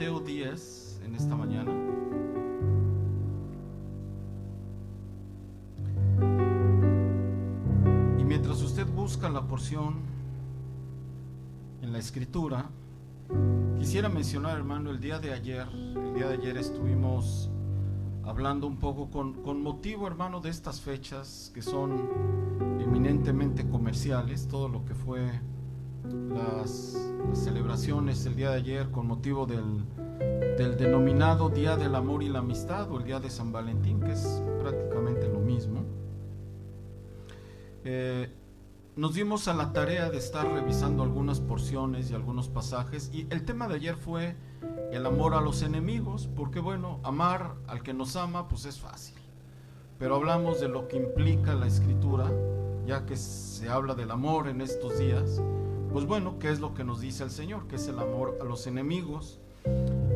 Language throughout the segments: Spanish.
Mateo 10 en esta mañana. Y mientras usted busca la porción en la escritura, quisiera mencionar, hermano, el día de ayer estuvimos hablando un poco con motivo, hermano, de estas fechas que son eminentemente comerciales, todo lo que fue las celebraciones el día de ayer con motivo del denominado Día del Amor y la Amistad, o el Día de San Valentín, que es prácticamente lo mismo. Nos dimos a la tarea de estar revisando algunas porciones y algunos pasajes, y el tema de ayer fue el amor a los enemigos, porque bueno, amar al que nos ama pues es fácil, pero hablamos de lo que implica la escritura, ya que se habla del amor en estos días. Pues bueno, ¿qué es lo que nos dice el Señor? ¿Qué es el amor a los enemigos?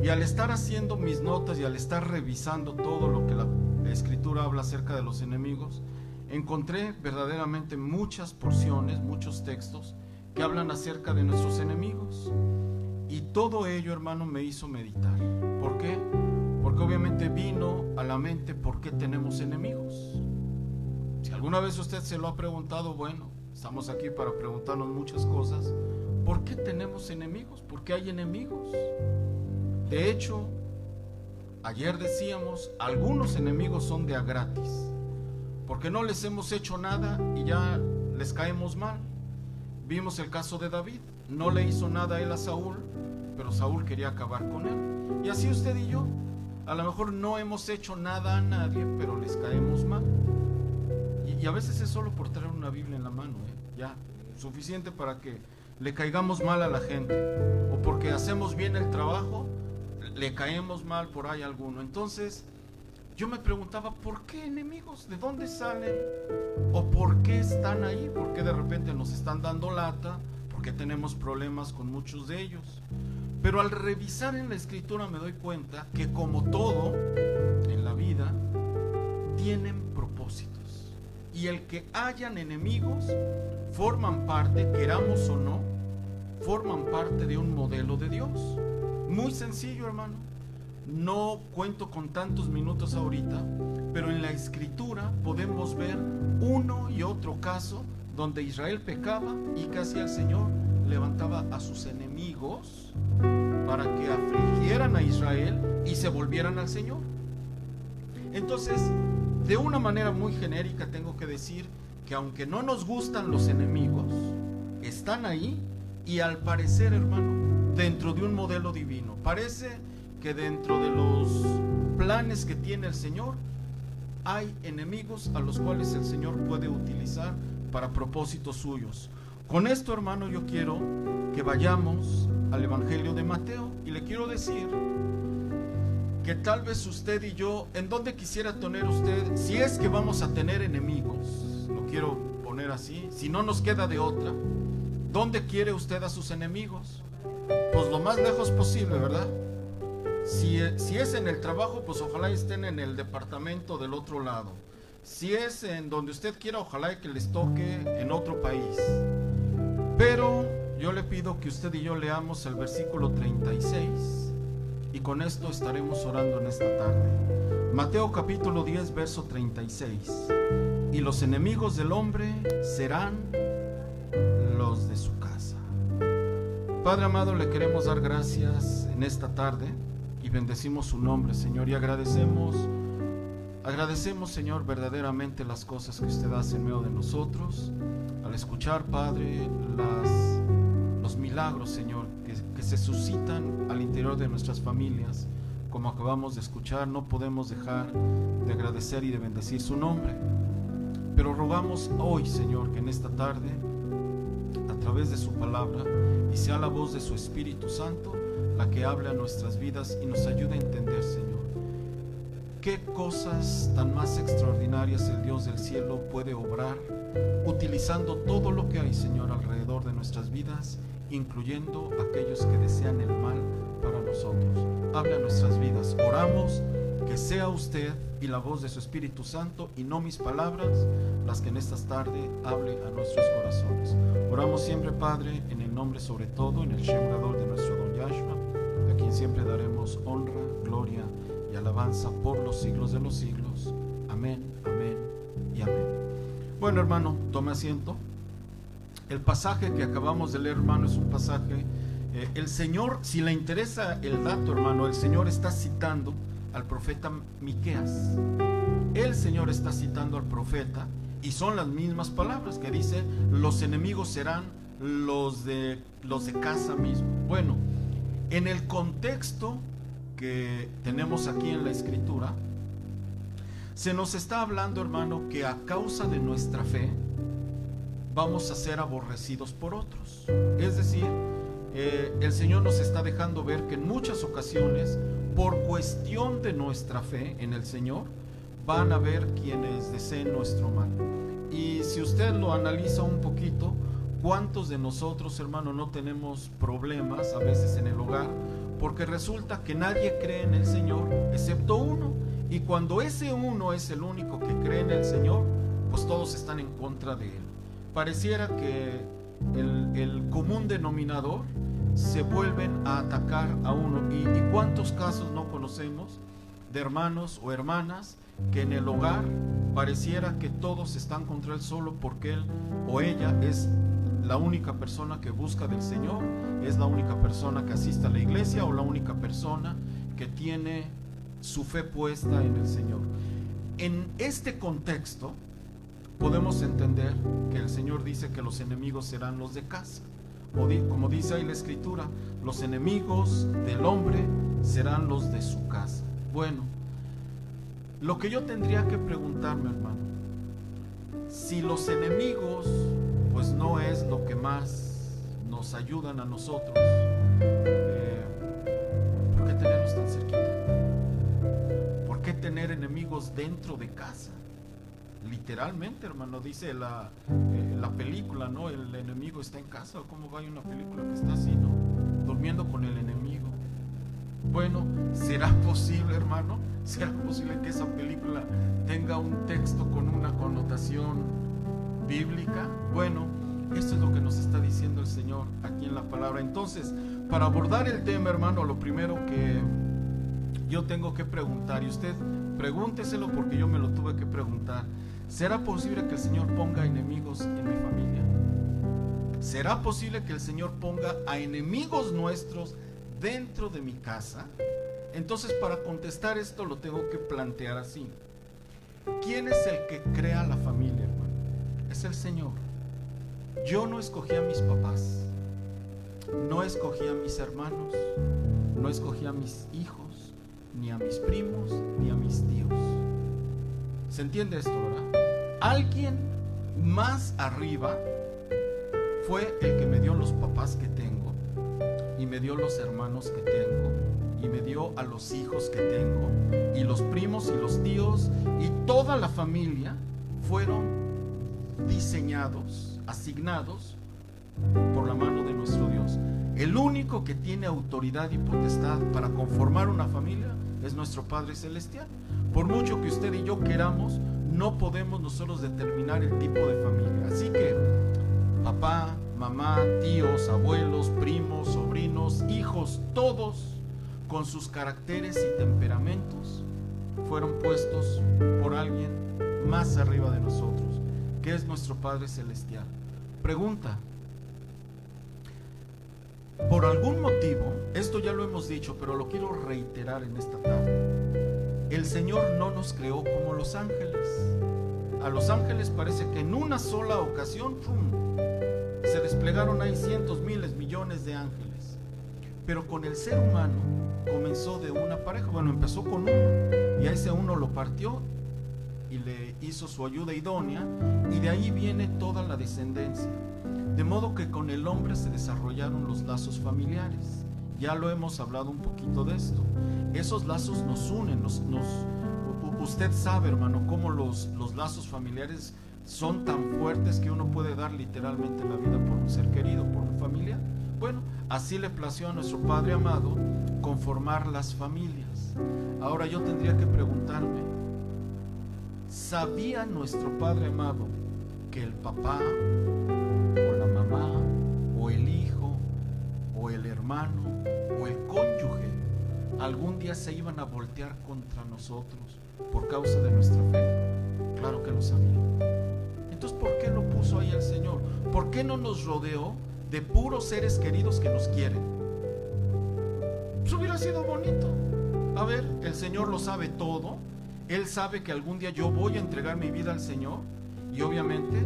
Y al estar haciendo mis notas y al estar revisando todo lo que la escritura habla acerca de los enemigos, encontré verdaderamente muchas porciones, muchos textos que hablan acerca de nuestros enemigos. Y todo ello, hermano, me hizo meditar. ¿Por qué? Porque obviamente vino a la mente por qué tenemos enemigos. Si alguna vez usted se lo ha preguntado, bueno, estamos aquí para preguntarnos muchas cosas. ¿Por qué tenemos enemigos? ¿Por qué hay enemigos? De hecho, ayer decíamos, algunos enemigos son de a gratis, porque no les hemos hecho nada y ya les caemos mal. Vimos el caso de David, no le hizo nada a él a Saúl, pero Saúl quería acabar con él. Y así usted y yo, a lo mejor no hemos hecho nada a nadie, pero les caemos mal. Y a veces es solo por traer una Biblia en la mano, ya, suficiente para que le caigamos mal a la gente, o porque hacemos bien el trabajo, le caemos mal por ahí a alguno. Entonces, yo me preguntaba, ¿por qué enemigos? ¿De dónde salen? ¿O por qué están ahí? ¿Por qué de repente nos están dando lata? ¿Por qué tenemos problemas con muchos de ellos? Pero al revisar en la escritura me doy cuenta que, como todo en la vida, tienen propósitos. Y el que hayan enemigos forman parte, queramos o no, forman parte de un modelo de Dios. Muy sencillo, hermano. No cuento con tantos minutos ahorita, pero en la escritura podemos ver uno y otro caso donde Israel pecaba y que hacía el Señor, levantaba a sus enemigos para que afligieran a Israel y se volvieran al Señor. Entonces, de una manera muy genérica tengo que decir que aunque no nos gustan los enemigos, están ahí, y al parecer, hermano, dentro de un modelo divino. Parece que dentro de los planes que tiene el Señor hay enemigos a los cuales el Señor puede utilizar para propósitos suyos. Con esto, hermano, yo quiero que vayamos al Evangelio de Mateo, y le quiero decir que tal vez usted y yo, ¿en dónde quisiera tener usted? Si es que vamos a tener enemigos, lo quiero poner así, si no nos queda de otra, ¿dónde quiere usted a sus enemigos? Pues lo más lejos posible, ¿verdad? Si es en el trabajo, pues ojalá estén en el departamento del otro lado. Si es en donde usted quiera, ojalá que les toque en otro país. Pero yo le pido que usted y yo leamos el versículo 36, y con esto estaremos orando en esta tarde. Mateo capítulo 10, verso 36. Y los enemigos del hombre serán los de su casa. Padre amado, le queremos dar gracias en esta tarde y bendecimos su nombre, Señor, y agradecemos, Señor, verdaderamente las cosas que usted hace en medio de nosotros, al escuchar, Padre, los milagros, Señor, que se suscitan al interior de nuestras familias. Como acabamos de escuchar, no podemos dejar de agradecer y de bendecir su nombre. Pero rogamos hoy, Señor, que en esta tarde, a través de su palabra, y sea la voz de su Espíritu Santo la que hable a nuestras vidas y nos ayude a entender, Señor, qué cosas tan más extraordinarias el Dios del cielo puede obrar, utilizando todo lo que hay, Señor, alrededor de nuestras vidas, incluyendo aquellos que desean el mal para nosotros. Habla a nuestras vidas. Oramos que sea usted y la voz de su Espíritu Santo, y no mis palabras, las que en esta tarde hable a nuestros corazones. Oramos siempre, Padre, en el nombre, sobre todo, en el Shem Gadol de nuestro Don Yahshua, a quien siempre daremos honra, gloria y alabanza por los siglos de los siglos. Amén, amén y amén. Bueno, hermano, tome asiento. El pasaje que acabamos de leer, hermano, es un pasaje, el Señor, si le interesa el dato, hermano, el Señor está citando al profeta Miqueas. El Señor está citando al profeta y son las mismas palabras que dice: los enemigos serán los de casa mismo. Bueno, en el contexto que tenemos aquí en la Escritura, se nos está hablando, hermano, que a causa de nuestra fe vamos a ser aborrecidos por otros. Es decir, el Señor nos está dejando ver que en muchas ocasiones, por cuestión de nuestra fe en el Señor, van a haber quienes deseen nuestro mal. Y si usted lo analiza un poquito, ¿cuántos de nosotros, hermano, no tenemos problemas a veces en el hogar? Porque resulta que nadie cree en el Señor excepto uno. Y cuando ese uno es el único que cree en el Señor, pues todos están en contra de él. Pareciera que el común denominador se vuelven a atacar a uno. ¿Y cuántos casos no conocemos de hermanos o hermanas que en el hogar pareciera que todos están contra él solo porque él o ella es la única persona que busca del Señor, es la única persona que asiste a la iglesia o la única persona que tiene su fe puesta en el Señor? En este contexto podemos entender que el Señor dice que los enemigos serán los de casa, o como dice ahí la Escritura, los enemigos del hombre serán los de su casa. Bueno, lo que yo tendría que preguntarme, hermano, si los enemigos pues no es lo que más nos ayudan a nosotros, ¿por qué tenerlos tan cerquita? ¿Por qué tener enemigos dentro de casa? Literalmente, hermano, dice la película, ¿no? El enemigo está en casa. ¿Cómo va una película que está así, ¿no? Durmiendo con el enemigo. Bueno, ¿será posible, hermano? ¿Será posible que esa película tenga un texto con una connotación bíblica? Bueno, esto es lo que nos está diciendo el Señor aquí en la palabra. Entonces, para abordar el tema, hermano, lo primero que yo tengo que preguntar, y usted pregúnteselo porque yo me lo tuve que preguntar: ¿será posible que el Señor ponga enemigos en mi familia? ¿Será posible que el Señor ponga a enemigos nuestros dentro de mi casa? Entonces, para contestar esto lo tengo que plantear así: ¿quién es el que crea la familia, hermano? Es el Señor. Yo no escogí a mis papás, no escogí a mis hermanos, no escogí a mis hijos, ni a mis primos, ni a mis tíos. ¿Se entiende esto, verdad? Alguien más arriba fue el que me dio los papás que tengo, y me dio los hermanos que tengo, y me dio a los hijos que tengo, y los primos y los tíos, y toda la familia fueron diseñados, asignados por la mano de nuestro Dios. El único que tiene autoridad y potestad para conformar una familia es nuestro Padre Celestial. Por mucho que usted y yo queramos, no podemos nosotros determinar el tipo de familia. Así que papá, mamá, tíos, abuelos, primos, sobrinos, hijos, todos con sus caracteres y temperamentos fueron puestos por alguien más arriba de nosotros, que es nuestro Padre Celestial. Pregunta: por algún motivo, esto ya lo hemos dicho, pero lo quiero reiterar en esta tarde, el Señor no nos creó como los ángeles. A los ángeles parece que en una sola ocasión, ¡pum!, se desplegaron ahí cientos, miles, millones de ángeles. Pero con el ser humano comenzó de una pareja. Bueno, empezó con uno, y a ese uno lo partió y le hizo su ayuda idónea, y de ahí viene toda la descendencia. De modo que con el hombre se desarrollaron los lazos familiares. Ya lo hemos hablado un poquito de esto. Esos lazos nos unen, usted sabe, hermano, cómo los lazos familiares son tan fuertes que uno puede dar literalmente la vida por un ser querido, por un familiar. Bueno, así le plació a nuestro Padre amado conformar las familias. Ahora yo tendría que preguntarme: ¿sabía nuestro Padre amado que el papá o la mamá o el hijo o el hermano o el cónyuge algún día se iban a voltear contra nosotros por causa de nuestra fe? Claro que lo sabía. Entonces, ¿por qué lo puso ahí el Señor? ¿Por qué no nos rodeó de puros seres queridos que nos quieren? Pues hubiera sido bonito. A ver, el Señor lo sabe todo. Él sabe que algún día yo voy a entregar mi vida al Señor. Y obviamente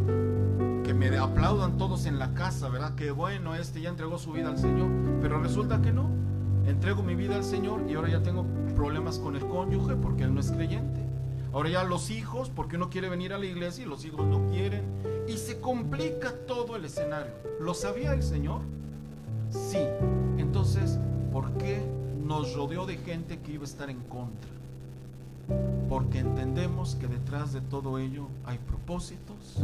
que me aplaudan todos en la casa, ¿verdad? Que bueno, ya entregó su vida al Señor. Pero resulta que no. Entrego mi vida al Señor y ahora ya tengo problemas con el cónyuge porque él no es creyente. Ahora ya los hijos, porque uno quiere venir a la iglesia y los hijos no quieren. Y se complica todo el escenario. ¿Lo sabía el Señor? Sí. Entonces, ¿por qué nos rodeó de gente que iba a estar en contra? Porque entendemos que detrás de todo ello hay propósitos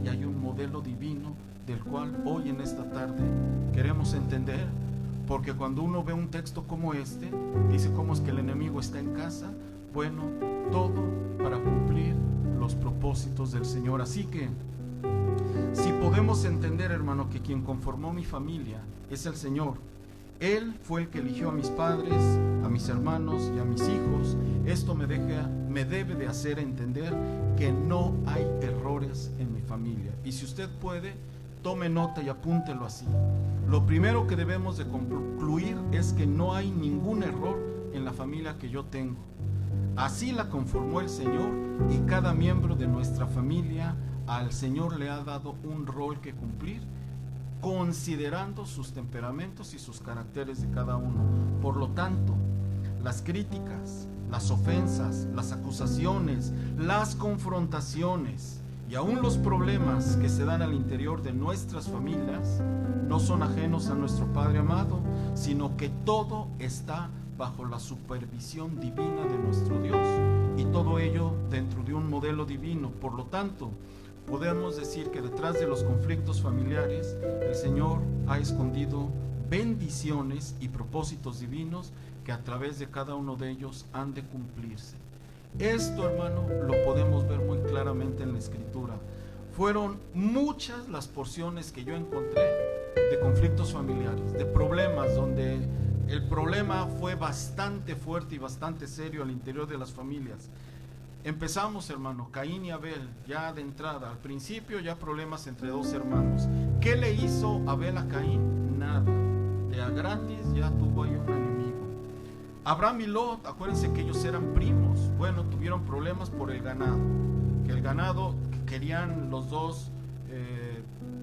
y hay un modelo divino del cual hoy en esta tarde queremos entender. Porque cuando uno ve un texto como este, dice cómo es que el enemigo está en casa. Bueno, todo para cumplir los propósitos del Señor. Así que, si podemos entender, hermano, que quien conformó mi familia es el Señor. Él fue el que eligió a mis padres, a mis hermanos y a mis hijos. Esto me debe de hacer entender que no hay errores en mi familia. Y si usted puede, tome nota y apúntelo así. Lo primero que debemos de concluir es que no hay ningún error en la familia que yo tengo. Así la conformó el Señor y cada miembro de nuestra familia al Señor le ha dado un rol que cumplir, considerando sus temperamentos y sus caracteres de cada uno. Por lo tanto, las críticas, las ofensas, las acusaciones, las confrontaciones y aún los problemas que se dan al interior de nuestras familias no son ajenos a nuestro Padre amado, sino que todo está bajo la supervisión divina de nuestro Dios y todo ello dentro de un modelo divino. Por lo tanto, podemos decir que detrás de los conflictos familiares el Señor ha escondido bendiciones y propósitos divinos que a través de cada uno de ellos han de cumplirse. Esto, hermano, lo podemos ver muy claramente en la Escritura. Fueron muchas las porciones que yo encontré de conflictos familiares, de problemas donde el problema fue bastante fuerte y bastante serio al interior de las familias. Empezamos, hermano, Caín y Abel, ya de entrada, al principio ya problemas entre dos hermanos. ¿Qué le hizo Abel a Caín? Nada. De a gratis ya tuvo ahí un enemigo. Abraham y Lot, acuérdense que ellos eran primos. Bueno, tuvieron problemas por el ganado. Que el ganado, querían los dos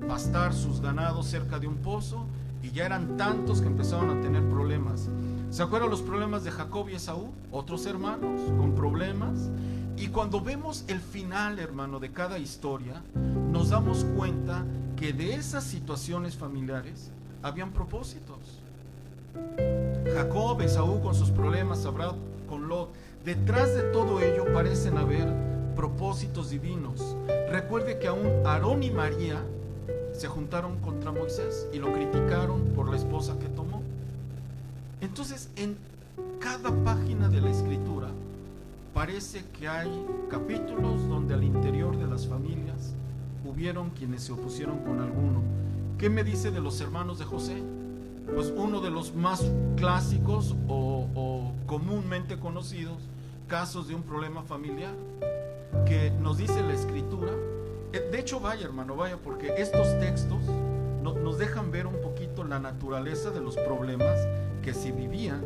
pastar sus ganados cerca de un pozo y ya eran tantos que empezaron a tener problemas. ¿Se acuerdan los problemas de Jacob y Esaú? Otros hermanos con problemas. Y cuando vemos el final, hermano, de cada historia, nos damos cuenta que de esas situaciones familiares habían propósitos. Jacob, Esaú con sus problemas, Abraham con Lot. Detrás de todo ello parecen haber propósitos divinos. Recuerde que aún Aarón y María se juntaron contra Moisés y lo criticaron por la esposa que tomó. Entonces, en cada página de la Escritura parece que hay capítulos donde al interior de las familias hubieron quienes se opusieron con alguno. ¿Qué me dice de los hermanos de José? Pues uno de los más clásicos o comúnmente conocidos casos de un problema familiar que nos dice la Escritura. De hecho, vaya, hermano, vaya, porque estos textos nos dejan ver un poquito la naturaleza de los problemas que se vivían.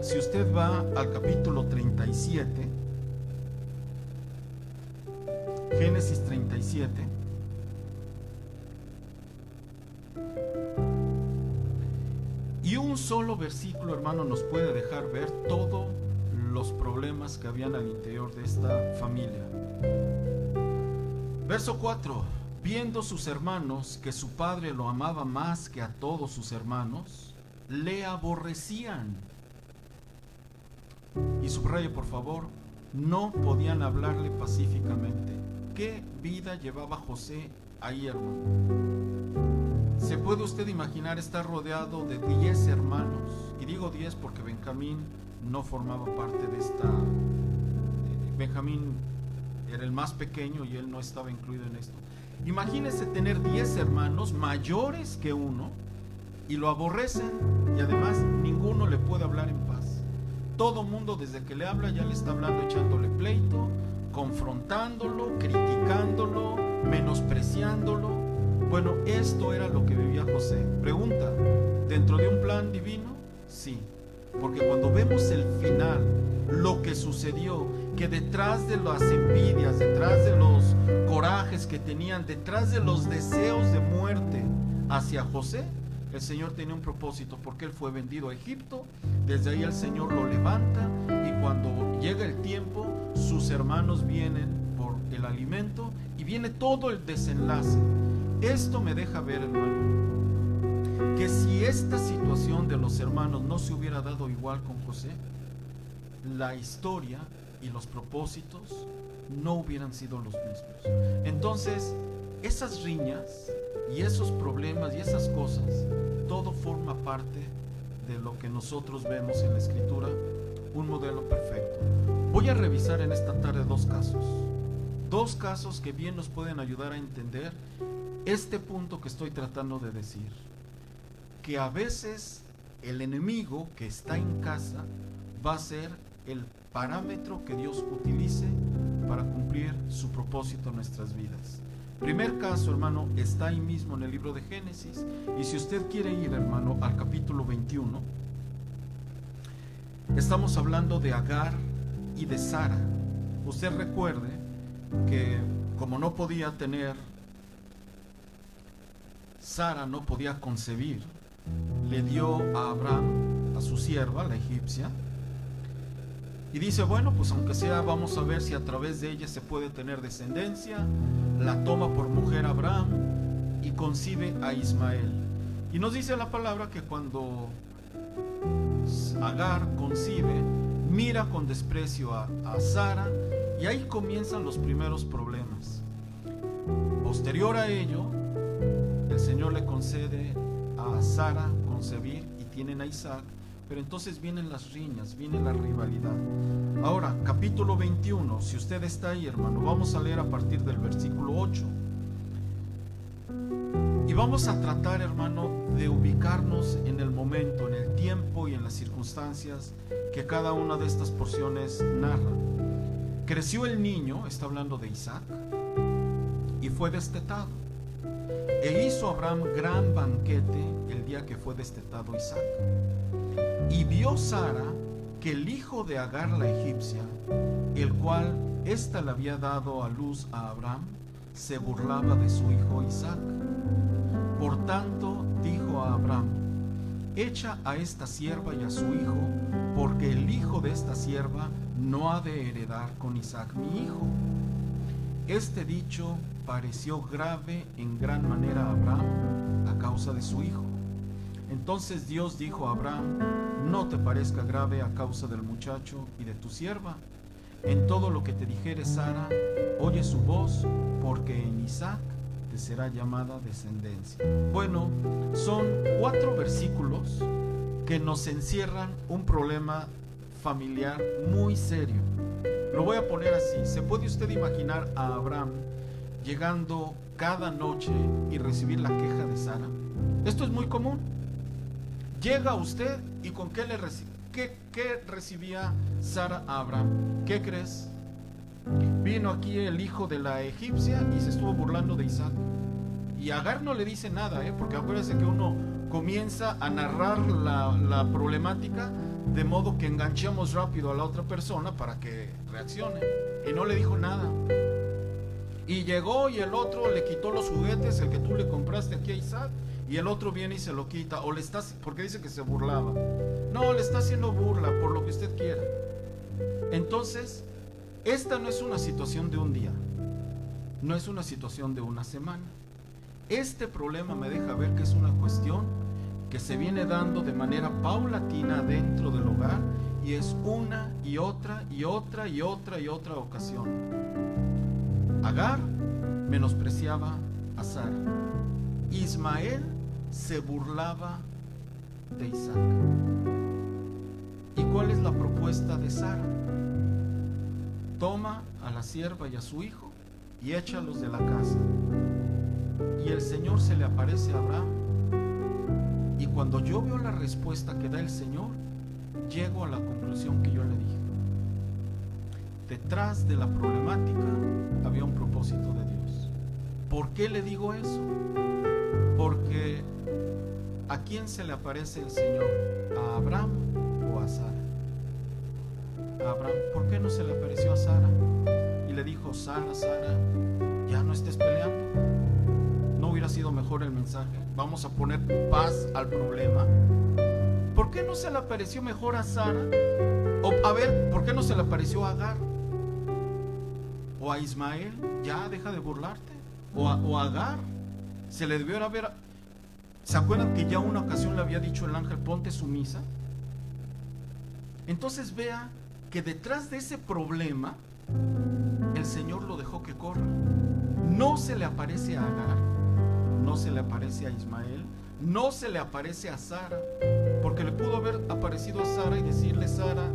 Si usted va al capítulo 37, Génesis 37, y un solo versículo, hermano, nos puede dejar ver todos los problemas que habían al interior de esta familia. Verso 4: viendo sus hermanos que su padre lo amaba más que a todos sus hermanos, le aborrecían. Y subraye, por favor, no podían hablarle pacíficamente. ¿Qué vida llevaba José ahí, hermano? ¿Se puede usted imaginar estar rodeado de 10 hermanos? Y digo 10 porque Benjamín no formaba parte de esta... Benjamín era el más pequeño y él no estaba incluido en esto. Imagínese tener 10 hermanos mayores que uno y lo aborrecen, y además ninguno le puede hablar en paz. Todo mundo desde que le habla ya le está hablando echándole pleito, confrontándolo, criticándolo, menospreciándolo. Bueno, esto era lo que vivía José. Pregunta, ¿dentro de un plan divino? Sí, porque cuando vemos el final, lo que sucedió, que detrás de las envidias, detrás de los corajes que tenían, detrás de los deseos de muerte hacia José, el Señor tenía un propósito, porque él fue vendido a Egipto. Desde ahí el Señor lo levanta, y cuando llega el tiempo, sus hermanos vienen por el alimento y viene todo el desenlace. Esto me deja ver, hermano, que si esta situación de los hermanos no se hubiera dado igual con José, la historia y los propósitos no hubieran sido los mismos. Entonces, esas riñas y esos problemas y esas cosas, todo forma parte de lo que nosotros vemos en la Escritura, un modelo perfecto. Voy a revisar en esta tarde dos casos que bien nos pueden ayudar a entender este punto que estoy tratando de decir, que a veces el enemigo que está en casa va a ser el parámetro que Dios utilice para cumplir su propósito en nuestras vidas. Primer caso, hermano, está ahí mismo en el libro de Génesis, y si usted quiere ir, hermano, al capítulo 21, estamos hablando de Agar y de Sara. Usted recuerde que como no podía tener, Sara no podía concebir, le dio a Abraham, a su sierva, la egipcia, y dice, bueno, pues aunque sea, vamos a ver si a través de ella se puede tener descendencia. La toma por mujer Abraham y concibe a Ismael. Y nos dice la palabra que cuando Agar concibe, mira con desprecio a Sara, y ahí comienzan los primeros problemas. Posterior a ello, el Señor le concede a Sara concebir y tienen a Isaac. Pero entonces vienen las riñas, viene la rivalidad. Ahora, capítulo 21, si usted está ahí, hermano, vamos a leer a partir del versículo 8. Y vamos a tratar, hermano, de ubicarnos en el momento, en el tiempo y en las circunstancias que cada una de estas porciones narra. Creció el niño, está hablando de Isaac, y fue destetado. E hizo Abraham gran banquete el día que fue destetado Isaac. Y vio Sara que el hijo de Agar la egipcia, el cual ésta le había dado a luz a Abraham, se burlaba de su hijo Isaac. Por tanto dijo a Abraham, echa a esta sierva y a su hijo, porque el hijo de esta sierva no ha de heredar con Isaac mi hijo. Este dicho pareció grave en gran manera a Abraham a causa de su hijo. Entonces Dios dijo a Abraham, no te parezca grave a causa del muchacho y de tu sierva. En todo lo que te dijere Sara, oye su voz, porque en Isaac te será llamada descendencia. Bueno, son 4 versículos que nos encierran un problema familiar muy serio. Lo voy a poner así. ¿Se puede usted imaginar a Abraham llegando cada noche y recibir la queja de Sara? Esto es muy común. Llega usted y ¿con qué le recibe? ¿Qué recibía Sara a Abraham? ¿Qué crees? Vino aquí el hijo de la egipcia y se estuvo burlando de Isaac. Y Agar no le dice nada, porque acuérdense que uno comienza a narrar la problemática de modo que enganchemos rápido a la otra persona para que reaccione. Y no le dijo nada. Y llegó y el otro le quitó los juguetes, el que tú le compraste aquí a Isaac, y el otro viene y se lo quita, o le estás, porque dice que se burlaba. No, le está haciendo burla por lo que usted quiera. Entonces, esta no es una situación de un día, no es una situación de una semana. Este problema me deja ver que es una cuestión que se viene dando de manera paulatina dentro del hogar, y es una y otra y otra y otra y otra ocasión. Agar menospreciaba a Sara. Ismael se burlaba de Isaac. ¿Y cuál es la propuesta de Sara? Toma a la sierva y a su hijo y échalos de la casa. Y el Señor se le aparece a Abraham Y cuando yo veo la respuesta que da el Señor, llego a la conclusión que yo le dije. Detrás de la problemática había un propósito de Dios. ¿Por qué le digo eso? Porque ¿a quién se le aparece el Señor? ¿A Abraham o a Sara? A Abraham. ¿Por qué no se le apareció a Sara? Y le dijo: Sara, ya no estés peleando. ¿No hubiera sido mejor el mensaje? Vamos a poner paz al problema. ¿Por qué no se le apareció mejor a Sara? O a ver, ¿por qué no se le apareció a Agar? O a Ismael. Ya, deja de burlarte. O a Agar. Se le debió haber... ¿Se acuerdan que ya una ocasión le había dicho el ángel: ponte sumisa? Entonces vea que detrás de ese problema el Señor lo dejó que corra. No se le aparece a Agar, no se le aparece a Ismael, no se le aparece a Sara, porque le pudo haber aparecido a Sara y decirle: Sara,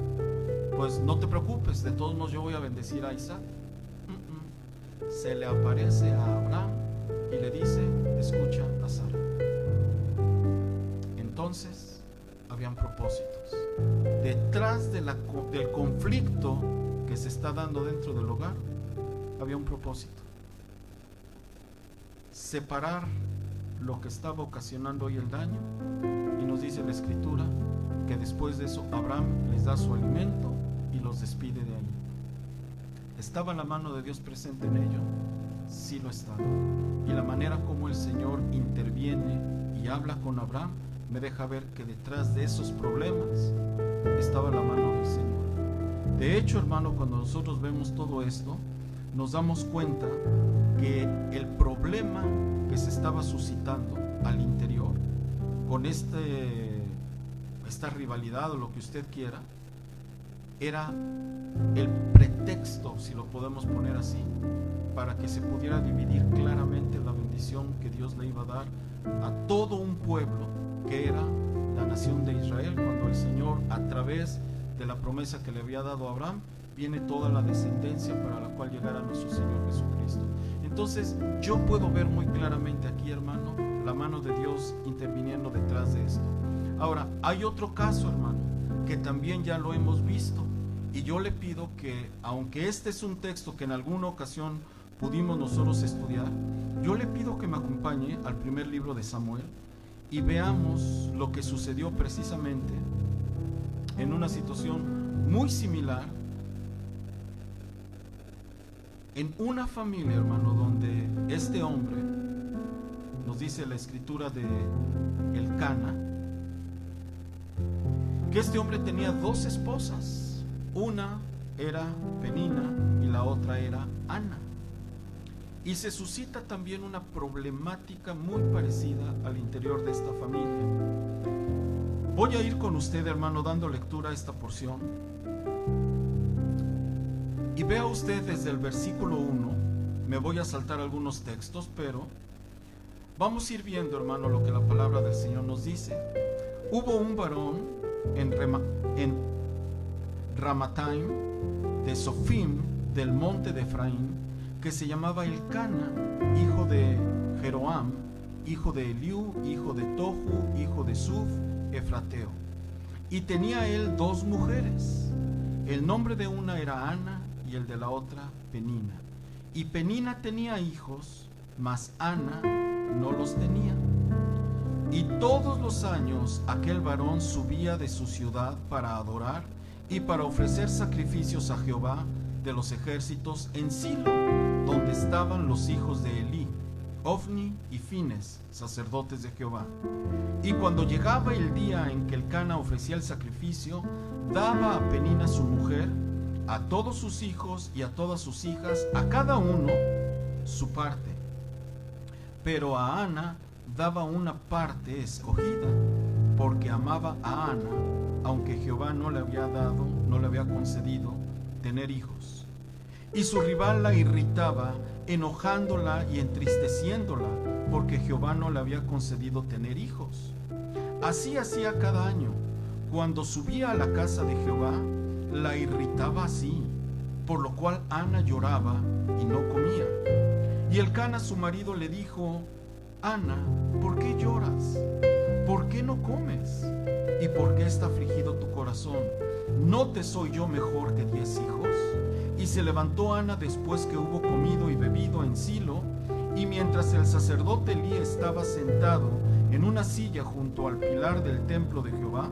pues no te preocupes, de todos modos yo voy a bendecir a Isaac. Se le aparece a Abraham y le dice: escucha a Sara. Entonces habían propósitos. Detrás del conflicto que se está dando dentro del hogar había un propósito: separar lo que estaba ocasionando hoy el daño. Y nos dice la Escritura que después de eso Abraham les da su alimento y los despide de ahí. ¿Estaba la mano de Dios presente en ello? Sí lo estaba. Y la manera como el Señor interviene y habla con Abraham me deja ver que detrás de esos problemas estaba la mano del Señor. De hecho, hermano, cuando nosotros vemos todo esto, nos damos cuenta que el problema que se estaba suscitando al interior, con esta rivalidad o lo que usted quiera, era el pretexto, si lo podemos poner así, para que se pudiera dividir claramente la bendición que Dios le iba a dar a todo un pueblo que era la nación de Israel, cuando el Señor, a través de la promesa que le había dado a Abraham, viene toda la descendencia para la cual llegará nuestro Señor Jesucristo. Entonces yo puedo ver muy claramente aquí, hermano, la mano de Dios interviniendo detrás de esto. Ahora, hay otro caso, hermano, que también ya lo hemos visto, y yo le pido que, aunque este es un texto que en alguna ocasión pudimos nosotros estudiar, yo le pido que me acompañe al primer libro de Samuel y veamos lo que sucedió precisamente en una situación muy similar en una familia, hermano, donde este hombre, nos dice la Escritura de Elcana, que este hombre tenía dos esposas. Una era Penina y la otra era Ana. Y se suscita también una problemática muy parecida al interior de esta familia. Voy a ir con usted, hermano, dando lectura a esta porción. Y vea usted desde el versículo 1, me voy a saltar algunos textos, pero vamos a ir viendo, hermano, lo que la palabra del Señor nos dice. Hubo un varón en Ramataim de Sofim, del monte de Efraín, que se llamaba Elcana, hijo de Jeroam, hijo de Eliú, hijo de Tohu, hijo de Suf, efrateo. Y tenía él dos mujeres. El nombre de una era Ana y el de la otra Penina. Y Penina tenía hijos, mas Ana no los tenía. Y todos los años aquel varón subía de su ciudad para adorar y para ofrecer sacrificios a Jehová de los ejércitos en Silo, donde estaban los hijos de Elí, Ofni y Fines, sacerdotes de Jehová. Y cuando llegaba el día en que Elcana ofrecía el sacrificio, daba a Penina su mujer, a todos sus hijos y a todas sus hijas, a cada uno su parte. Pero a Ana daba una parte escogida, porque amaba a Ana, aunque Jehová no le había concedido tener hijos. Y su rival la irritaba, enojándola y entristeciéndola, porque Jehová no le había concedido tener hijos. Así hacía cada año. Cuando subía a la casa de Jehová, la irritaba así, por lo cual Ana lloraba y no comía. Y Elcana su marido le dijo: Ana, ¿por qué lloras? ¿por qué no comes? ¿Y por qué está afligido tu corazón? ¿No te soy yo mejor que 10 hijos? Y se levantó Ana después que hubo comido y bebido en Silo, y mientras el sacerdote Elí estaba sentado en una silla junto al pilar del templo de Jehová,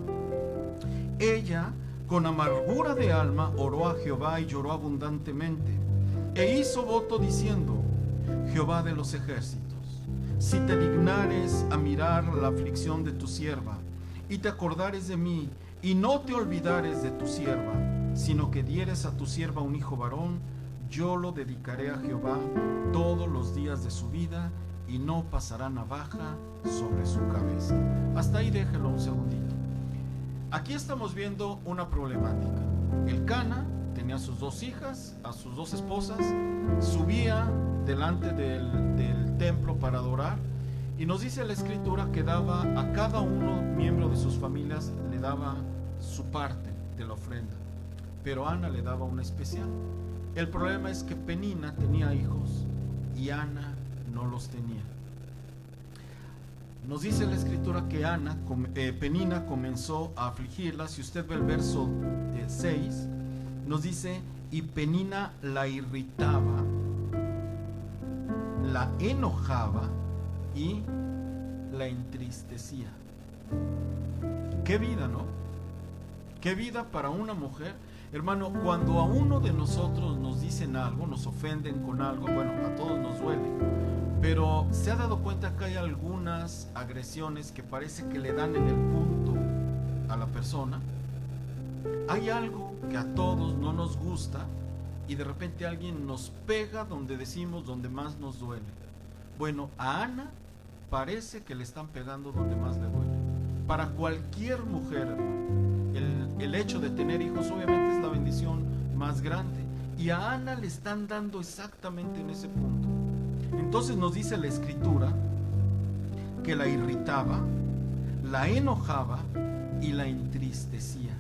ella, con amargura de alma, oró a Jehová y lloró abundantemente, e hizo voto diciendo: Jehová de los ejércitos, si te dignares a mirar la aflicción de tu sierva, y te acordares de mí, y no te olvidares de tu sierva, sino que dieres a tu sierva un hijo varón, yo lo dedicaré a Jehová todos los días de su vida, y no pasará navaja sobre su cabeza. Hasta ahí déjelo un segundito. Aquí estamos viendo una problemática. El Cana tenía a sus 2 hijas, a sus 2 esposas, subía delante del templo para adorar, y nos dice la escritura que daba a cada uno miembro de sus familias, le daba su parte de la ofrenda, pero Ana le daba una especial. El problema es que Penina tenía hijos y Ana no los tenía. Nos dice la escritura que Penina comenzó a afligirla. Si usted ve el verso 6, nos dice: y Penina la irritaba, la enojaba y la entristecía. Qué vida, ¿no? Qué vida para una mujer. Hermano, cuando a uno de nosotros nos dicen algo, nos ofenden con algo, bueno, a todos nos duele, pero se ha dado cuenta que hay algunas agresiones que parece que le dan en el punto a la persona. Hay algo que a todos no nos gusta y de repente alguien nos pega donde decimos, donde más nos duele. Bueno, a Ana parece que le están pegando donde más le duele. Para cualquier mujer, hermano, el hecho de tener hijos obviamente es la bendición más grande, y a Ana le están dando exactamente en ese punto. Entonces nos dice la escritura que la irritaba, la enojaba y la entristecía.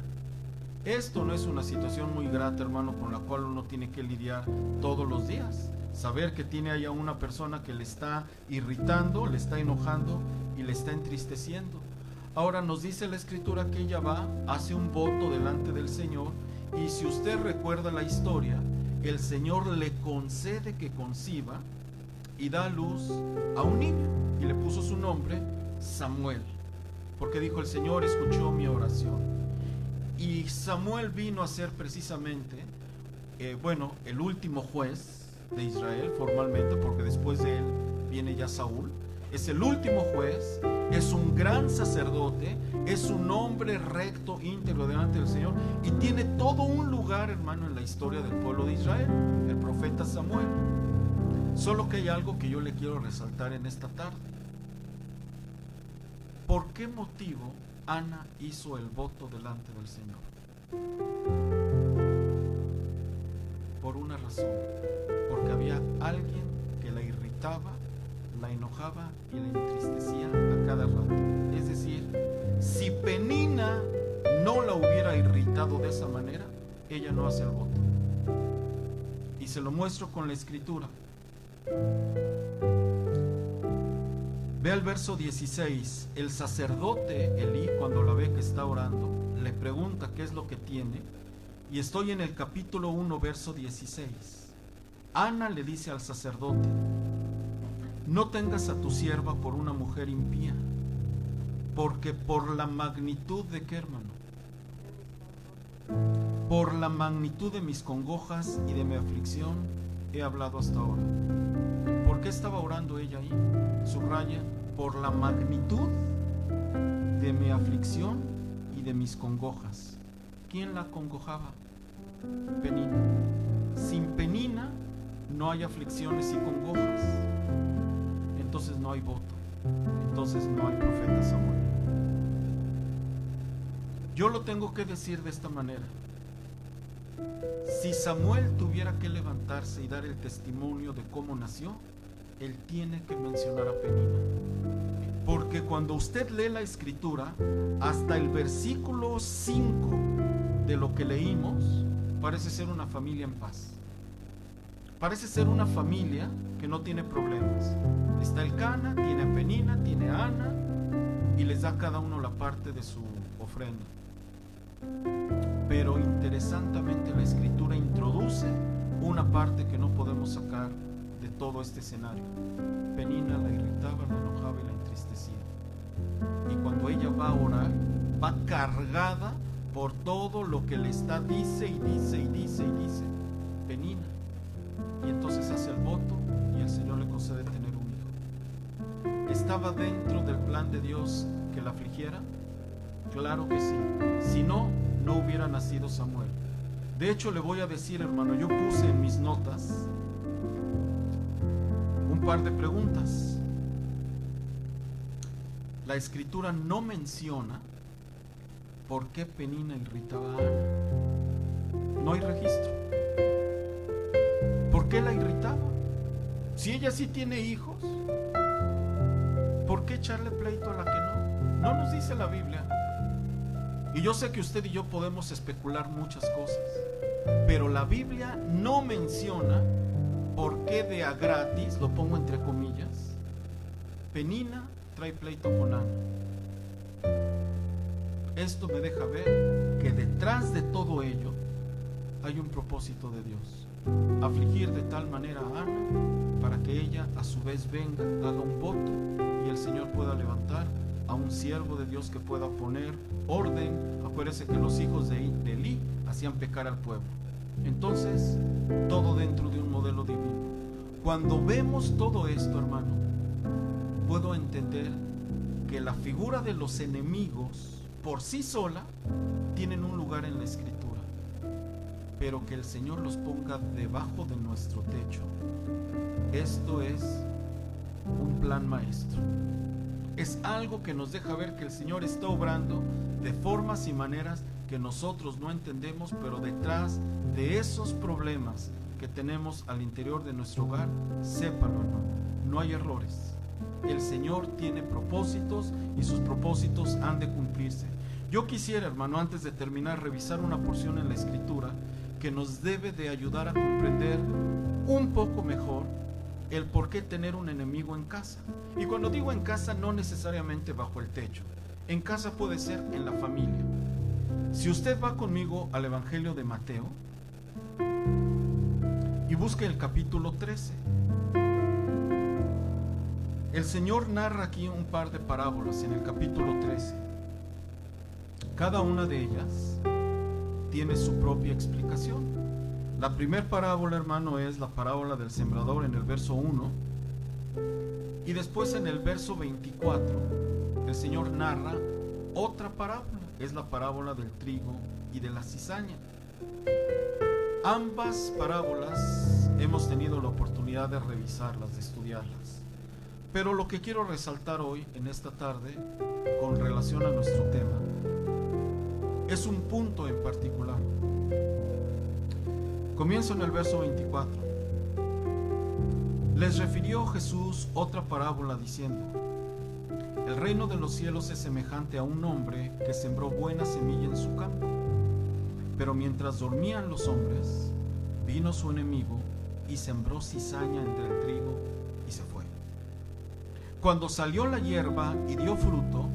Esto no es una situación muy grata, hermano, con la cual uno tiene que lidiar todos los días. Saber que tiene ahí a una persona que le está irritando, le está enojando y le está entristeciendo. Ahora nos dice la escritura que ella va, hace un voto delante del Señor, y si usted recuerda la historia, el Señor le concede que conciba y da a luz a un niño, y le puso su nombre Samuel, porque dijo: el Señor escuchó mi oración. Y Samuel vino a ser precisamente el último juez de Israel formalmente, porque después de él viene ya Saúl. Es el último juez, es un gran sacerdote, es un hombre recto, íntegro delante del Señor, y tiene todo un lugar, hermano, en la historia del pueblo de Israel, el profeta Samuel. Solo que hay algo que yo le quiero resaltar en esta tarde. ¿Por qué motivo Ana hizo el voto delante del Señor? Por una razón: porque había alguien que la irritaba, la enojaba y la entristecía a cada rato. Es decir, si Penina no la hubiera irritado de esa manera, ella no hace el voto. Y se lo muestro con la escritura. Ve el verso 16. El sacerdote Elí, cuando la ve que está orando, le pregunta qué es lo que tiene, y estoy en el capítulo 1, verso 16. Ana le dice al sacerdote: no tengas a tu sierva por una mujer impía, porque por la magnitud de ¿qué, hermano? Por la magnitud de mis congojas y de mi aflicción he hablado hasta ahora. ¿Por qué estaba orando ella ahí? Subraya: por la magnitud de mi aflicción y de mis congojas. ¿Quién la congojaba? Penina. Sin Penina no hay aflicciones y congojas. Entonces no hay voto, entonces no hay profeta Samuel. Yo lo tengo que decir de esta manera: si Samuel tuviera que levantarse y dar el testimonio de cómo nació, él tiene que mencionar a Penina, porque cuando usted lee la escritura, hasta el versículo 5 de lo que leímos, parece ser una familia en paz. Parece ser una familia que no tiene problemas. Está el Cana, tiene a Penina, tiene a Ana, y les da a cada uno la parte de su ofrenda. Pero interesantemente la Escritura introduce una parte que no podemos sacar de todo este escenario. Penina la irritaba, la enojaba y la entristecía. Y cuando ella va a orar, va cargada por todo lo que le está, dice y dice y dice y dice Penina. Y entonces hace el voto y el Señor le concede tener un hijo. ¿Estaba dentro del plan de Dios que la afligiera? Claro que sí. Si no, no hubiera nacido Samuel. De hecho, le voy a decir, hermano, yo puse en mis notas un par de preguntas. La Escritura no menciona por qué Penina irritaba a Ana. No hay registro. ¿Por qué la irritaba? Si ella sí tiene hijos, ¿por qué echarle pleito a la que no? No nos dice la Biblia. Y yo sé que usted y yo podemos especular muchas cosas, pero la Biblia no menciona por qué de a gratis, lo pongo entre comillas, Penina trae pleito con Ana. Esto me deja ver que detrás de todo ello hay un propósito de Dios: afligir de tal manera a Ana para que ella a su vez venga, haga un voto y el Señor pueda levantar a un siervo de Dios que pueda poner orden. Acuérdese que los hijos de Elí hacían pecar al pueblo. Entonces, todo dentro de un modelo divino. Cuando vemos todo esto, hermano, puedo entender que la figura de los enemigos por sí sola tienen un lugar en la Escritura, pero que el Señor los ponga debajo de nuestro techo, esto es un plan maestro. Es algo que nos deja ver que el Señor está obrando de formas y maneras que nosotros no entendemos, pero detrás de esos problemas que tenemos al interior de nuestro hogar, sépalo, hermano, no hay errores. El Señor tiene propósitos y sus propósitos han de cumplirse. Yo quisiera, hermano, antes de terminar, revisar una porción en la Escritura que nos debe de ayudar a comprender un poco mejor el por qué tener un enemigo en casa. Y cuando digo en casa, no necesariamente bajo el techo. En casa puede ser en la familia. Si usted va conmigo al Evangelio de Mateo y busque el capítulo 13, el Señor narra aquí un par de parábolas en el capítulo 13. Cada una de ellas tiene su propia explicación. La primera parábola, hermano, es la parábola del sembrador en el verso 1. Y después en el verso 24, el Señor narra otra parábola. Es la parábola del trigo y de la cizaña. Ambas parábolas hemos tenido la oportunidad de revisarlas, de estudiarlas. Pero lo que quiero resaltar hoy, en esta tarde, con relación a nuestro tema, es un punto en particular. Comienzo en el verso 24. Les refirió Jesús otra parábola diciendo: el reino de los cielos es semejante a un hombre que sembró buena semilla en su campo. Pero mientras dormían los hombres, vino su enemigo y sembró cizaña entre el trigo y se fue. Cuando salió la hierba y dio fruto,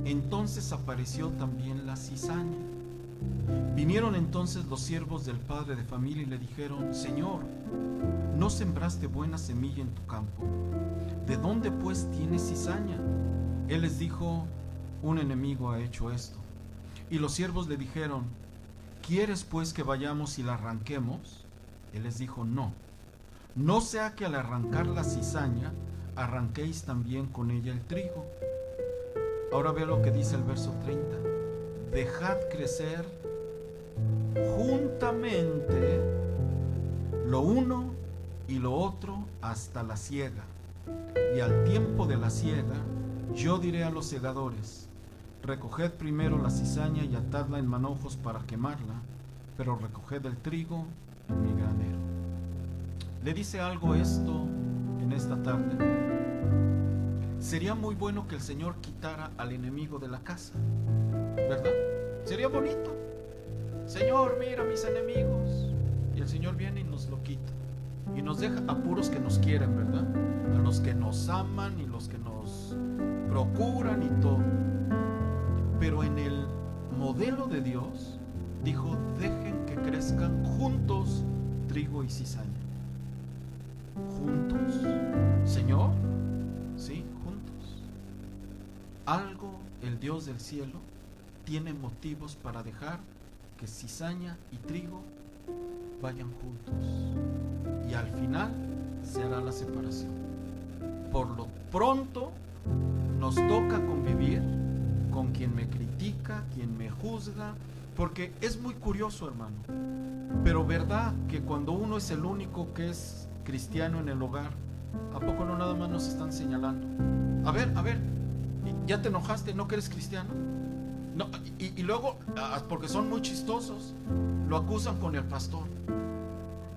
entonces apareció también la cizaña. Vinieron entonces los siervos del padre de familia y le dijeron: Señor, ¿no sembraste buena semilla en tu campo? ¿De dónde pues tienes cizaña? Él les dijo: un enemigo ha hecho esto. Y los siervos le dijeron: ¿quieres pues que vayamos y la arranquemos? Él les dijo: no, no sea que al arrancar la cizaña arranquéis también con ella el trigo. Ahora vea lo que dice el verso 30. Dejad crecer juntamente lo uno y lo otro hasta la siega. Y al tiempo de la siega, yo diré a los segadores: recoged primero la cizaña y atadla en manojos para quemarla, pero recoged el trigo en mi granero. ¿Le dice algo esto en esta tarde? Sería muy bueno que el Señor quitara al enemigo de la casa, ¿verdad? Sería bonito. Señor, mira mis enemigos. Y el Señor viene y nos lo quita. Y nos deja a puros que nos quieren, ¿verdad? A los que nos aman y los que nos procuran y todo. modelo de Dios, dijo: dejen que crezcan juntos trigo y cizaña. ¿Juntos? Señor, sí, juntos. Algo, el Dios del cielo tiene motivos para dejar que cizaña y trigo vayan juntos, y al final se hará la separación. Por lo pronto nos toca convivir con quien me critica, quien me juzga, porque es muy curioso, hermano, pero verdad que cuando uno es el único que es cristiano en el hogar, ¿a poco no nada más nos están señalando? A ver, ¿ya te enojaste? ¿No que eres cristiano? No, y luego, porque son muy chistosos, lo acusan con el pastor,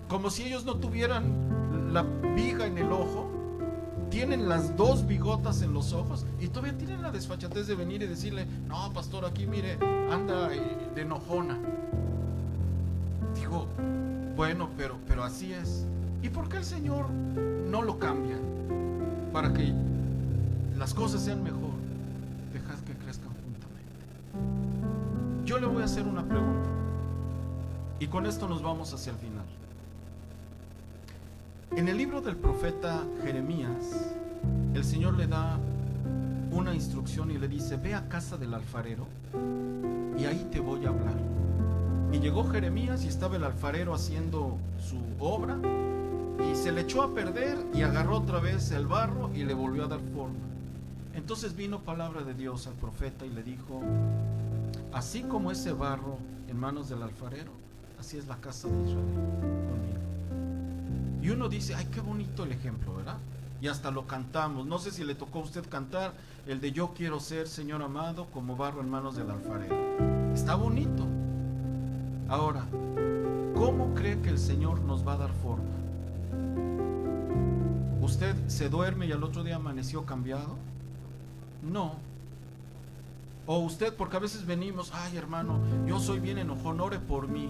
como si ellos no tuvieran la viga en el ojo. Tienen las dos bigotas en los ojos y todavía tienen la desfachatez de venir y decirle: no, pastor, aquí mire, anda de enojona. Digo, bueno, pero así es. ¿Y por qué el Señor no lo cambia para que las cosas sean mejor? Dejad que crezcan juntamente. Yo le voy a hacer una pregunta y con esto nos vamos hacia el final. En el libro del profeta Jeremías, el Señor le da una instrucción y le dice: ve a casa del alfarero y ahí te voy a hablar. Y llegó Jeremías y estaba el alfarero haciendo su obra y se le echó a perder y agarró otra vez el barro y le volvió a dar forma. Entonces vino palabra de Dios al profeta y le dijo: así como ese barro en manos del alfarero, así es la casa de Israel conmigo. Y uno dice: ay, qué bonito el ejemplo, ¿verdad? Y hasta lo cantamos. No sé si le tocó a usted cantar el de yo quiero ser, Señor amado, como barro en manos del alfarero. Está bonito. Ahora, ¿cómo cree que el Señor nos va a dar forma? ¿Usted se duerme y al otro día amaneció cambiado? No. O usted, porque a veces venimos: ay, hermano, yo soy bien enojón, ore por mí.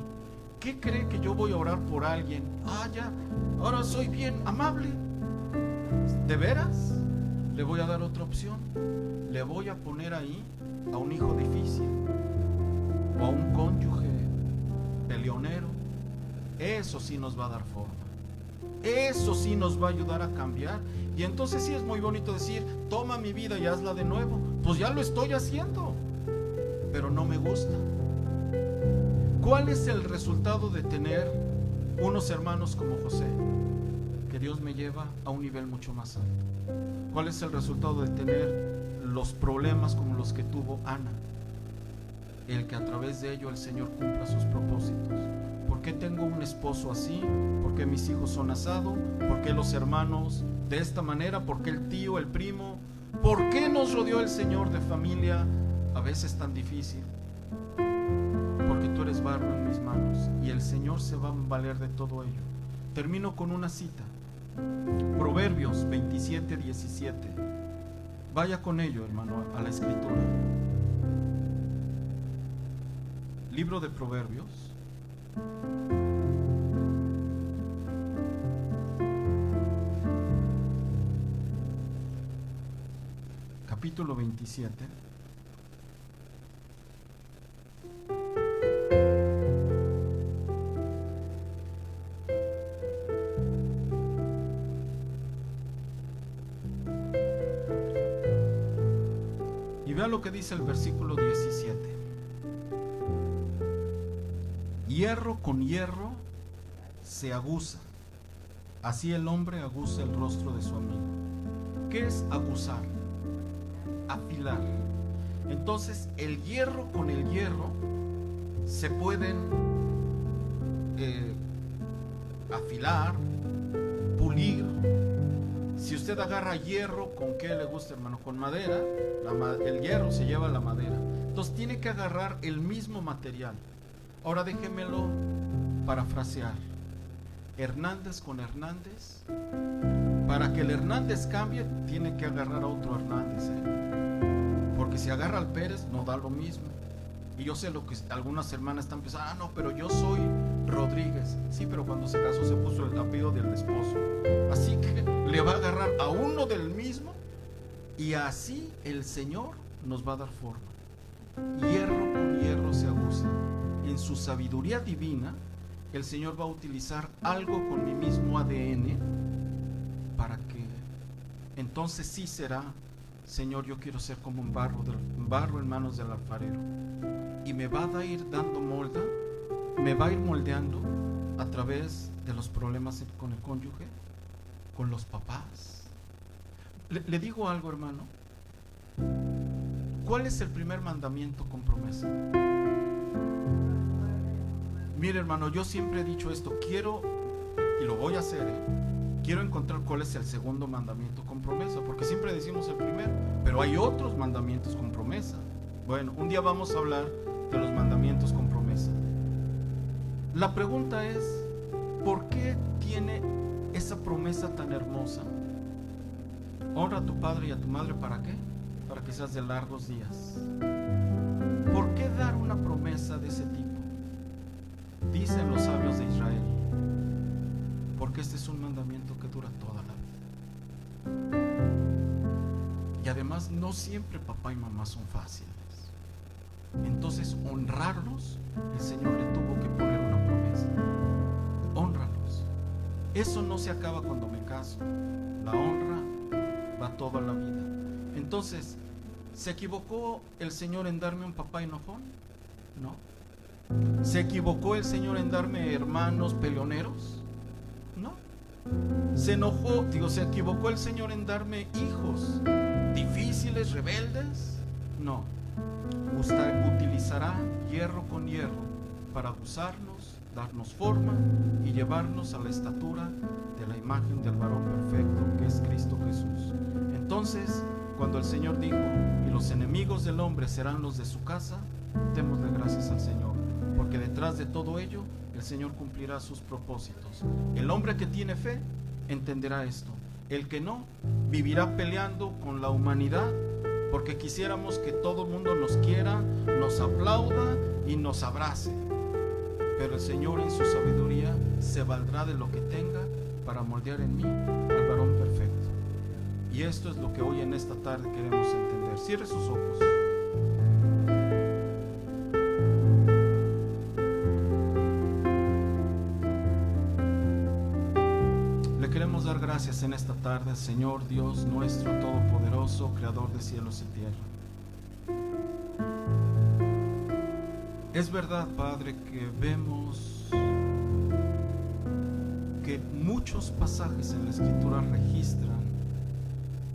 ¿Qué cree que yo voy a orar por alguien? Ah, ya, ahora soy bien amable. ¿De veras? Le voy a dar otra opción. Le voy a poner ahí a un hijo difícil o a un cónyuge peleonero. Eso sí nos va a dar forma. Eso sí nos va a ayudar a cambiar. Y entonces sí es muy bonito decir: toma mi vida y hazla de nuevo. Pues ya lo estoy haciendo, pero no me gusta. ¿Cuál es el resultado de tener unos hermanos como José? Que Dios me lleva a un nivel mucho más alto. ¿Cuál es el resultado de tener los problemas como los que tuvo Ana? El que a través de ello el Señor cumpla sus propósitos. ¿Por qué tengo un esposo así? ¿Por qué mis hijos son asados? ¿Por qué los hermanos de esta manera? ¿Por qué el tío, el primo? ¿Por qué nos rodeó el Señor de familia a veces tan difícil? Porque tú eres barro en mis manos y el Señor se va a valer de todo ello. Termino con una cita: Proverbios 27:17. Vaya con ello, hermano, a la escritura. Libro de Proverbios, capítulo 27. Y vea lo que dice el versículo 17. Hierro con hierro se aguza, así el hombre aguza el rostro de su amigo. ¿Qué es aguzar? Afilar. Entonces el hierro con el hierro se pueden afilar, pulir. Si usted agarra hierro, ¿con qué le gusta, hermano? Con madera. El hierro se lleva a la madera. Entonces tiene que agarrar el mismo material. Ahora déjemelo parafrasear. Hernández con Hernández. Para que el Hernández cambie, tiene que agarrar a otro Hernández, porque si agarra al Pérez no da lo mismo. Y yo sé lo que algunas hermanas están pensando: ah, no, pero yo soy Rodríguez. Sí, pero cuando se casó se puso el apellido del esposo. Así que le va a agarrar a uno del mismo, y así el Señor nos va a dar forma. Hierro con hierro se aguza. En su sabiduría divina, el Señor va a utilizar algo con mi mismo ADN para que entonces sí será: Señor, yo quiero ser como un barro en manos del alfarero. Y me va a ir dando molda, me va a ir moldeando a través de los problemas con el cónyuge, con los papás. Le digo algo, hermano. ¿Cuál es el primer mandamiento con promesa? Mire, hermano, yo siempre he dicho esto, quiero, y lo voy a hacer, quiero encontrar cuál es el segundo mandamiento con promesa, porque siempre decimos el primero, pero hay otros mandamientos con promesa. Bueno, un día vamos a hablar de los mandamientos con promesa. La pregunta es, ¿por qué tiene esa promesa tan hermosa? Honra a tu padre y a tu madre, ¿para qué? Para que seas de largos días. ¿Por qué dar una promesa de ese tipo? Dicen los sabios de Israel, porque este es un mandamiento que dura toda la vida. Y además no siempre papá y mamá son fáciles. Entonces honrarlos, el Señor le tuvo que poner una promesa. Hónralos. Eso no se acaba cuando me caso. La honra va toda la vida. Entonces, ¿se equivocó el Señor en darme un papá enojón? No. ¿Se equivocó el Señor en darme hermanos peleoneros? No. ¿Se equivocó el Señor en darme hijos difíciles, rebeldes? No. Utilizará hierro con hierro para usarnos, darnos forma y llevarnos a la estatura de la imagen del varón perfecto que es Cristo Jesús. Entonces, cuando el Señor dijo: y los enemigos del hombre serán los de su casa, démosle gracias al Señor, porque detrás de todo ello el Señor cumplirá sus propósitos. El hombre que tiene fe entenderá esto. El que no, vivirá peleando con la humanidad, porque quisiéramos que todo el mundo nos quiera, nos aplauda y nos abrace. Pero el Señor en su sabiduría se valdrá de lo que tenga para moldear en mí al varón perfecto. Y esto es lo que hoy en esta tarde queremos entender. Cierre sus ojos. Le queremos dar gracias en esta tarde, Señor Dios nuestro todopoderoso, creador de cielos y tierra. Es verdad, Padre, que vemos que muchos pasajes en la Escritura registran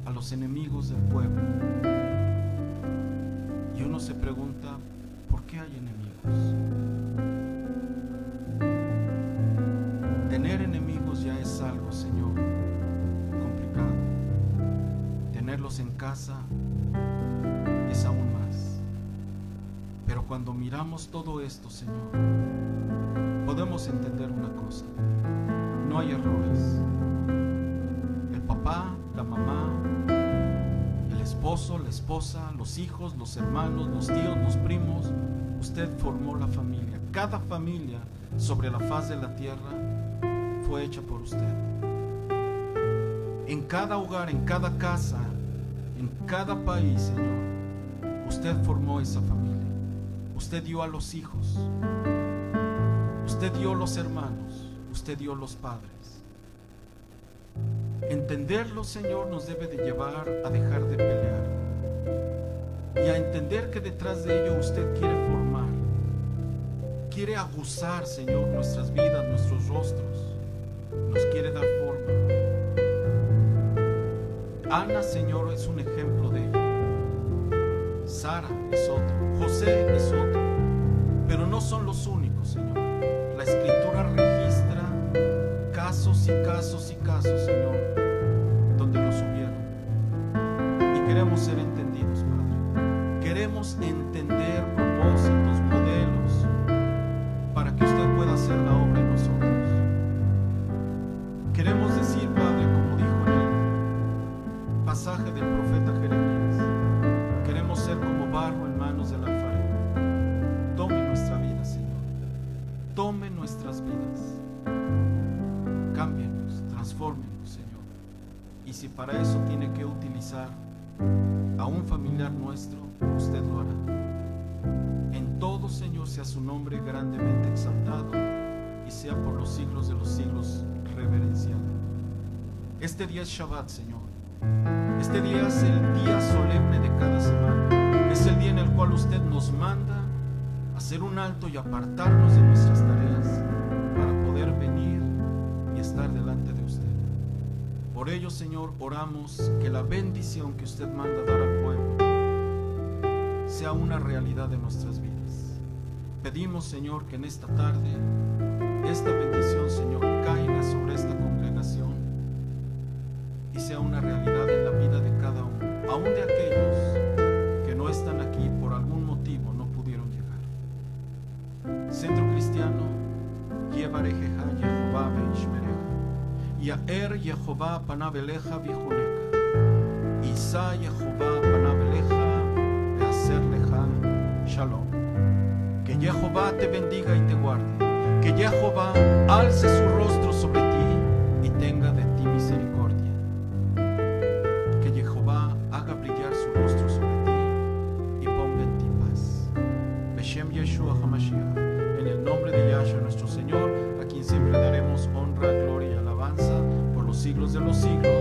a los enemigos del pueblo. Y uno se pregunta, ¿por qué hay enemigos? Tener enemigos ya es algo, Señor, complicado. Tenerlos en casa es aún más. Pero cuando miramos todo esto, Señor, podemos entender una cosa: no hay errores. El papá, la mamá, el esposo, la esposa, los hijos, los hermanos, los tíos, los primos, usted formó la familia. Cada familia sobre la faz de la tierra fue hecha por usted. En cada hogar, en cada casa, en cada país, Señor, usted formó esa familia. Usted dio a los hijos, usted dio los hermanos, usted dio los padres. Entenderlo, Señor, nos debe de llevar a dejar de pelear y a entender que detrás de ello usted quiere formar, quiere aguzar, Señor, nuestras vidas, nuestros rostros, nos quiere dar forma. Ana, Señor, es un ejemplo de ello. Sara es otro, José es otro, pero no son los únicos, Señor. La Escritura registra casos y casos y casos, Señor, donde los hubieron. Y queremos ser entendidos, Padre. Queremos entender propósitos, modelos, para que usted pueda hacer la obra en nosotros. Queremos decir, Padre, como dijo en el pasaje del profeta Jeremías, queremos ser como barro en manos del alfarero. Tome nuestra vida, Señor. Tome nuestras vidas. Cámbienos, transfórmenos, Señor. Y si para eso tiene que utilizar a un familiar nuestro, usted lo hará. En todo, Señor, sea su nombre grandemente exaltado y sea por los siglos de los siglos reverenciado. Este día es Shabbat, Señor. Este día es el día solemne de cada semana. Es el día en el cual usted nos manda a hacer un alto y apartarnos de nuestras tareas para poder venir y estar delante de usted. Por ello, Señor, oramos que la bendición que usted manda dar al pueblo sea una realidad en nuestras vidas. Pedimos, Señor, que en esta tarde esta bendición, Señor, caiga sobre esta congregación y sea una realidad en la vida de cada uno, aun de aquellos que no están aquí por algún motivo, no pudieron llegar. Centro Cristiano, Yevarejeja Jehová Beishmereja, Yaer Jehová Panabeleja Vijuneca, Isa Jehová Panabeleja Beaserleja Shalom. Que Jehová te bendiga y te guarde, que Jehová alce su rostro sobre ti y tenga de ti misericordia, que Jehová haga brillar su rostro sobre ti y ponga en ti paz. Beshem Yeshua HaMashiach, en el nombre de Yahshua nuestro Señor, a quien siempre daremos honra, gloria y alabanza por los siglos de los siglos.